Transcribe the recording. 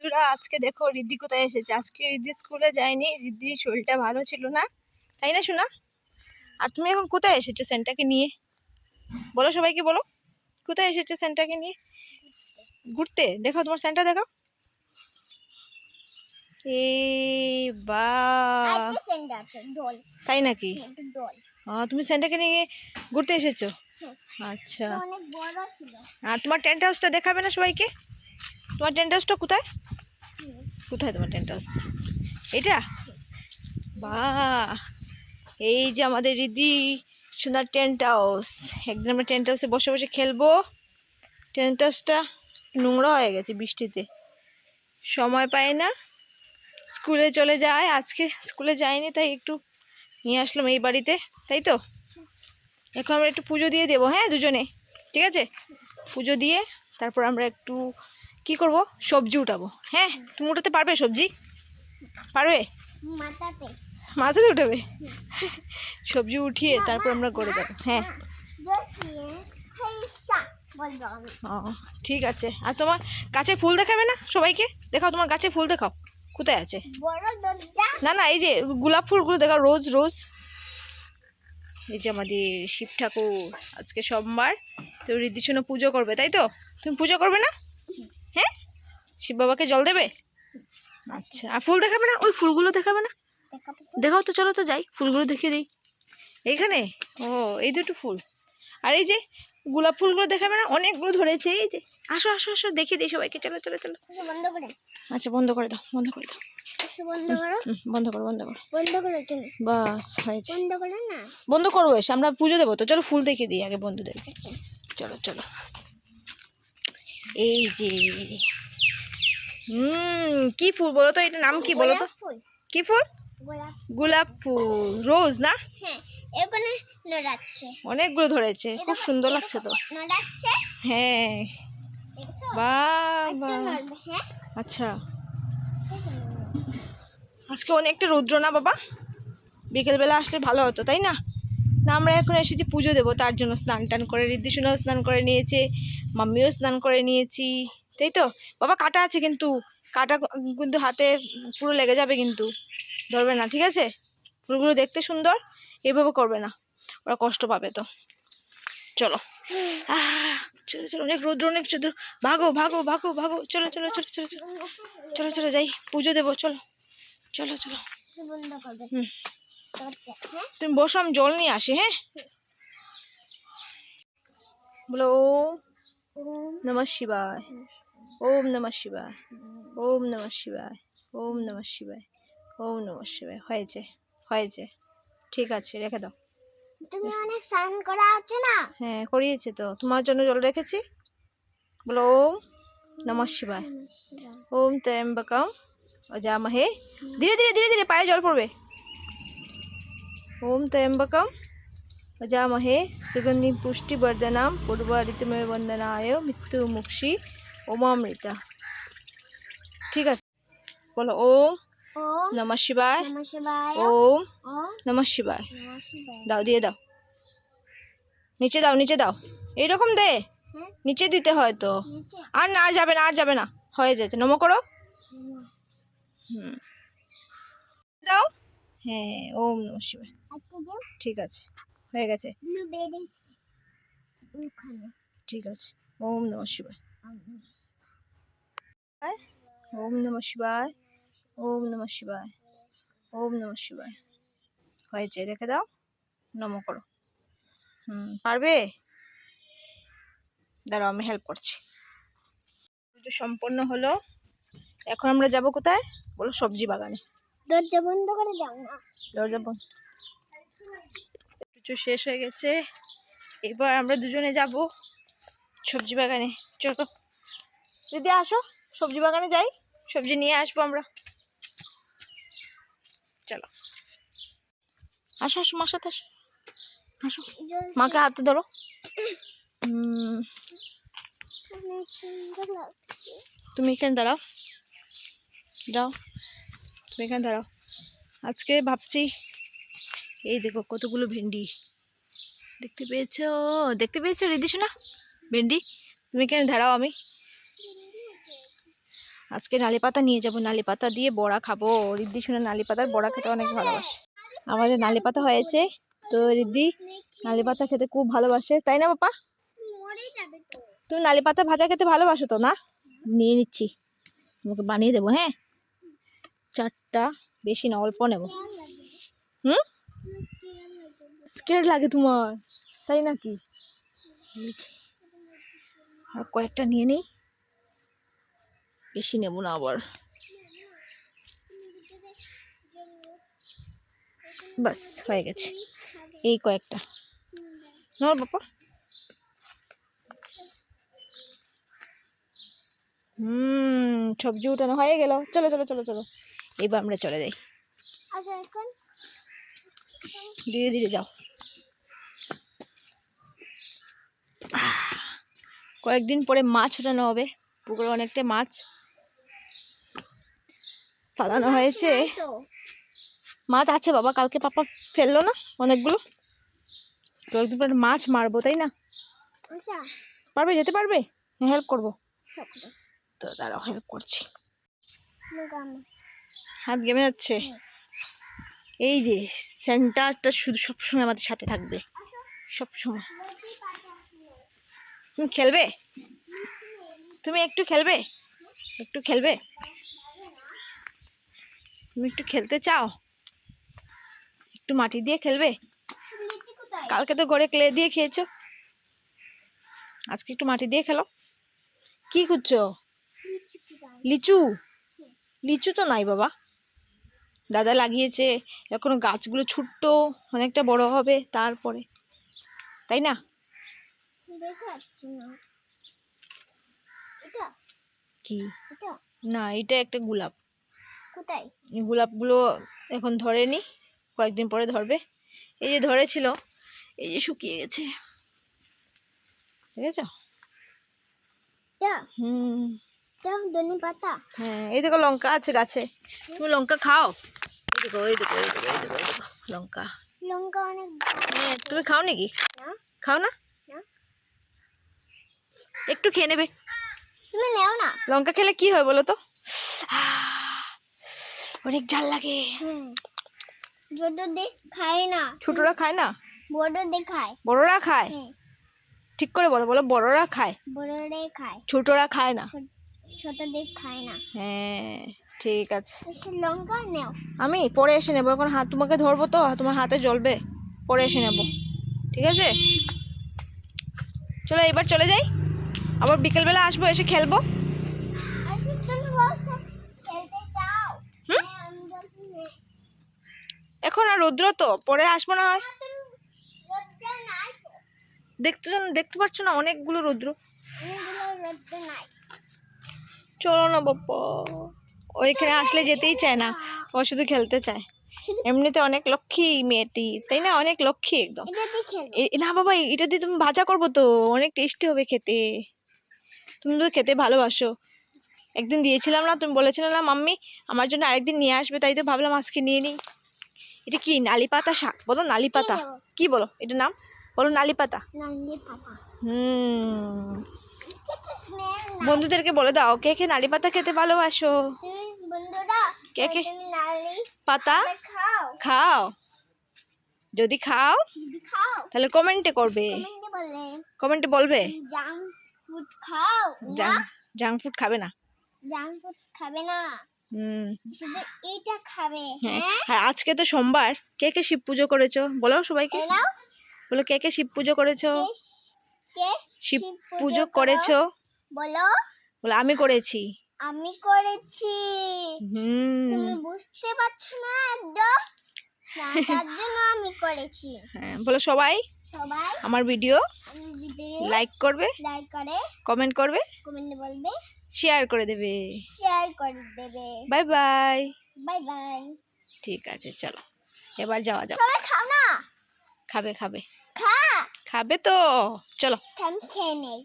বন্ধুরা, আজকে দেখো রিদ্ধি কোথায় এসেছে। আজকে রিদ্ধি স্কুলে যায়নি, রিদ্ধির শরীরটা ভালো ছিল না, তাই না শোনা? আর তুমি এখন কোথায় এসেছো সেন্টাকে নিয়ে? বলো, সবাইকে বলো, কোথায় এসেছো সেন্টাকে নিয়ে? ঘুরতে। দেখো তোমার সেন্টার দেখো। এই বাহ, তাই নাকি? তুমি সেন্টাকে নিয়ে ঘুরতে এসেছো? আচ্ছা, আর তোমার টেন্ট হাউসটা দেখাবে না সবাইকে? তোমার টেন্ট হাউসটা কোথায়? কোথায় তোমার টেন্ট হাউস? এটা? বাহ, এই যে আমাদের রিদ্ধি সুন্দর টেন্ট হাউস। একদিন আমরা টেন্ট হাউসে বসে বসে খেলবো। টেন্ট হাউসটা নোংরা হয়ে গেছে বৃষ্টিতে, সময় পায় না, স্কুলে চলে যায়। আজকে স্কুলে যায়নি, তাই একটু নিয়ে আসলাম এই বাড়িতে, তাই তো? এখন আমরা একটু পুজো দিয়ে দেবো, হ্যাঁ, দুজনে, ঠিক আছে? পুজো দিয়ে তারপর আমরা একটু কি করব, সবজি উঠাবো। হ্যাঁ, তুমি উঠাতে পারবে সবজি? পারবে? মাথাতে উঠাবে? সবজি উঠিয়ে তারপর আমরা করে যাবো। হ্যাঁ, ও ঠিক আছে। আর তোমার গাছে ফুল দেখাবে না সবাইকে? দেখাও তোমার গাছে ফুল, দেখাও কোথায় আছে। না না, এই যে গোলাপ ফুলগুলো দেখাও, রোজ রোজ। এই যে আমাদের শিব ঠাকুর, আজকে সোমবার, তো রিদ্ধির জন্য পুজো করবে, তাই তো? তুমি পুজো করবে না? হ্যাঁ, শিব বাবাকে জল দেবে। আচ্ছা, আর ফুল দেখাবে না? ওই ফুলগুলো দেখাবে না? দেখাও তো, চলো তো যাই, ফুলগুলো দেখিয়ে দিই। এইখানে ও, এই দুটো ফুল, আর এই যে গোলাপ ফুলগুলো দেখাবে না? অনেকগুলো ধরেছে। এই যে, আসো আসো আসো, দেখিয়ে দিই সবাইকে। চলো চলো চলো। আচ্ছা, বন্ধ করে দাও, বন্ধ করে দাও, বন্ধ করো, বন্ধ করো, বাস হয়েছে। বন্ধ করবো, এসে আমরা পুজো দেবো তো। চলো ফুল দেখিয়ে দিই আগে বন্ধুদেরকে। চলো চলো। এই যে কি ফুল বলো তো? এটা নাম কি বলো তো? কি ফুল? গোলাপ ফুল, রোজ না? অনেকগুলো ধরেছে, খুব সুন্দর লাগছে তো। হ্যাঁ, বাবা, আচ্ছা। আজকে অনেকটা রৌদ্র না বাবা? বিকেলবেলা আসলে ভালো হতো, তাই না? না, আমরা এখন এসেছি পুজো দেবো, তার জন্য স্নান টান করে রিদ্ধি সোনাও স্নান করে নিয়েছে, মাম্মিও স্নান করে নিয়েছি, তাই তো? বাবা কাটা আছে কিন্তু, কাটা কিন্তু হাতে পুরো লেগে যাবে, কিন্তু ধরবে না, ঠিক আছে? ফুলগুলো দেখতে সুন্দর, এভাবে করবে না, ওরা কষ্ট পাবে তো। চলো চলো চলো, অনেক রৌদ্র, অনেক রৌদ্র, ভাগো ভাগো ভাগো ভাগো, চলো চলো চলো চলো চলো চলো চলো যাই, পুজো দেবো, চলো চলো চলো। তুমি বসো, আমি জল নিয়ে আসি। হ্যাঁ, বলো ওম নমঃ শিবায়, ওম নমঃ শিবায়, ওম নমঃ শিবায়, ওম নমঃ শিবায়, ওম নমঃ শিবায়। হয়েছে হয়েছে, ঠিক আছে, রেখে দাও। তুমি অনেক স্নান করা হচ্ছে না? হ্যাঁ, করিয়েছি তো, তোমার জন্য জল রেখেছি। বলো ওম নমঃ শিবায়, ওম ত্র্যম্বকম অজামহে। ধীরে ধীরে ধীরে ধীরে, পায়ে জল পড়বে। ওম ত্র্যম্বকম অজামহে সুগন্ধিম পুষ্টিবর্ধনম পূর্বাদিত্যমে বন্দনায় মৃত্যু মুক্ষী ওমামৃতা। ঠিক আছে, বলো ওম নমঃ শিবায়, ওম নমঃ শিবায়। দাও, দিয়ে দাও, নিচে দাও, নিচে দাও, এইরকম দে, নিচে দিতে হয় তো। আর না, আর যাবে না, আর যাবে না, হয়ে যাচ্ছে। নমো করো, দাও। হ্যাঁ, ওম নমঃ শিবায়, ঠিক আছে, হয়ে গেছে, ঠিক আছে। ওম নমঃ শিবায়, ওম নমঃ শিবায়, ওম নমঃ শিবায়, ওম নমঃ শিবায়। হয়েছে, রেখে দাও, নমো করো। পারবে? দাঁড়াও, আমি হেল্প করছি। পুজো সম্পন্ন হলো, এখন আমরা যাব কোথায় বলো? সবজি বাগানে। দরজা বন্ধ করে যাও না। দরজা বন্ধ। পুজো শেষ হয়ে গেছে, এবার আমরা দুজনে যাব সবজি বাগানে। চলো দিদি, আসো, সবজি বাগানে যাই, সবজি নিয়ে আসবো আমরা। চলো, আসো আসো, মার সাথে আসো, আসো, মাকে হাতে ধরো। তুমি এখানে দাঁড়াও, যাও, তুমি এখানে দাঁড়াও। আজকে ভাবছি, এই দেখো কতগুলো ভেন্ডি, দেখতে পেয়েছো? দেখতে পেয়েছো রিদ্ধি সোনা ভেন্ডি? তুমি এখানে দাঁড়াও, আমি আজকে নালি পাতা নিয়ে যাবো, নালি পাতা দিয়ে বড়া খাবো। রিদ্ধি শুনে নালি পাতার বড়া খেতে অনেক ভালোবাসে। আমাদের নালি পাতা হয়েছে, তো রিদ্ধি নালি পাতা খেতে খুব ভালোবাসে, তাই না বাবা? তুমি নালি পাতা ভাজা খেতে ভালোবাসো তো না? নিয়ে নিচ্ছি, তোমাকে বানিয়ে দেবো। হ্যাঁ, 4টা, বেশি না, অল্প নেব। হুম, স্কেয়ার লাগে তোমার, তাই নাকি? আর কয়েকটা নিয়ে নেই, বেশি নেব না আবার। বাস হয়ে গেছে, এই কয়েকটা নাও বাবা। সবজি উঠানো হয়ে গেল। চলো চলো চলো চলো, এবার আমরা চলে যাই। ধীরে ধীরে যাও। কয়েকদিন পরে মাছ উঠানো হবে, পুকুরে অনেকটা মাছ ফালানো হয়েছে। মাছ আছে বাবা, কালকে পাপা ফেললো না অনেকগুলো, কয়েকদিন পরে মাছ মারবো, তাই না? পারবে, যেতে পারবে? হেল্প করবো তো, দাঁড়াও হেল্প করছি। হাত গেমে যাচ্ছে। এই যে সেন্টারটা শুধু সবসময় আমাদের সাথে থাকবে, সবসময়। তুমি খেলবে? তুমি একটু খেলবে? একটু খেলবে? তুমি একটু খেলতে চাও? একটু মাটি দিয়ে খেলবে? কালকে তো ঘরে ক্লে দিয়ে খেয়েছো, আজকে একটু মাটি দিয়ে খেলো। কি খুঁজছো? লিচু? লিচু তো নাই বাবা, দাদা লাগিয়েছে, এখনো গাছগুলো ছোট্ট, অনেকটা বড় হবে তারপরে, তাই না? কি না, এটা একটা গোলাপ। কোথায়? এই গোলাপগুলো এখন ধরেনি, কয়েকদিন পরে ধরবে। এই যে ধরেছিল, এই যে শুকিয়ে গেছে, ঠিক আছে? ধনে পাতা। হ্যাঁ, এই দেখো লঙ্কা আছে গাছে, তুমি লঙ্কা খাও। এই দেখো এই দেখো এই দেখো এই দেখো এই দেখো লঙ্কা। লঙ্কা অনেক। হ্যাঁ, তুমি খাও নাকি? খাও না? একটু খেয়ে নেবে। তুমি নেও না। লঙ্কা খেলে কি হয় বলো তো? অনেক ঝাল লাগে। ছোটদের খায় না। ছোটরা খায় না, বড়দের খায়। বড়রা খায়? ঠিক করে বলো, বলো বড়রা খায়, বড়রাই খায়, ছোটরা খায় না। ছোটদের খায় না। হ্যাঁ ঠিক আছে। লঙ্কা নেও। আমি পরে এসে নেবো, এখন হাত তোমাকে ধরবো তো, তোমার হাতে জ্বলবে, পরে এসে নেবো, ঠিক আছে? চলো এবার চলে যাই, আবার বিকেলবেলা আসবো, এসে খেলবো। এখন আর রৌদ্র তো, পরে আসবো না হয়। দেখতে পাচ্ছ না অনেকগুলো রৌদ্র। চলো না বাবা, ওইখানে আসলে যেতেই চায় না, ও শুধু খেলতে চায়। এমনিতে অনেক লক্ষ্মী মেয়েটি, তাই না? অনেক লক্ষ্মী একদম। না বাবা, এটা দিয়ে তুমি ভাজা করবো তো, অনেক টেস্টি হবে খেতে। তুমি তো খেতে ভালোবাসো, একদিন দিয়েছিলাম না, তুমি বলেছিলে না মাম্মি আমার জন্য আরেকদিন নিয়ে আসবে, তাই তো ভাবলাম আজকে নিয়ে নিই। এটা কি নালি পাতা শাক? বলো নালি পাতা কি বলো, এটা নাম বলো, নালি পাতা। বন্ধুদেরকে বলে দাও, কে কে নালি পাতা খেতে ভালোবাসো? কে কে পাতা খাও? যদি খাও তাহলে কমেন্টে করবে, কমেন্টে বলবে। জাঙ্ক ফুড খাবে না, জাঙ্ক ফুড খাবে না, শুধু এটা খাবে। আর আজকে তো সোমবার, কে কে শিব পুজো করেছো বলো সবাইকে, বলো কে কে শিব পুজো করেছো? শিব পুজো করেছো বলো। বলো আমি করেছি। আমি করেছি। তুমি বুঝতে পারছো না একদম, তার জন্য আমি করেছি। হ্যাঁ বলো, সবাই আমার ভিডিও লাইক করবে, কমেন্ট করবে, বলবে, শেয়ার করে দেবে। Bye bye. Bye bye. ঠিক আছে, চলো এবার যাওয়া যাক। সবাই খাও না। খাবে তো, চলো। খেয়ে নেই।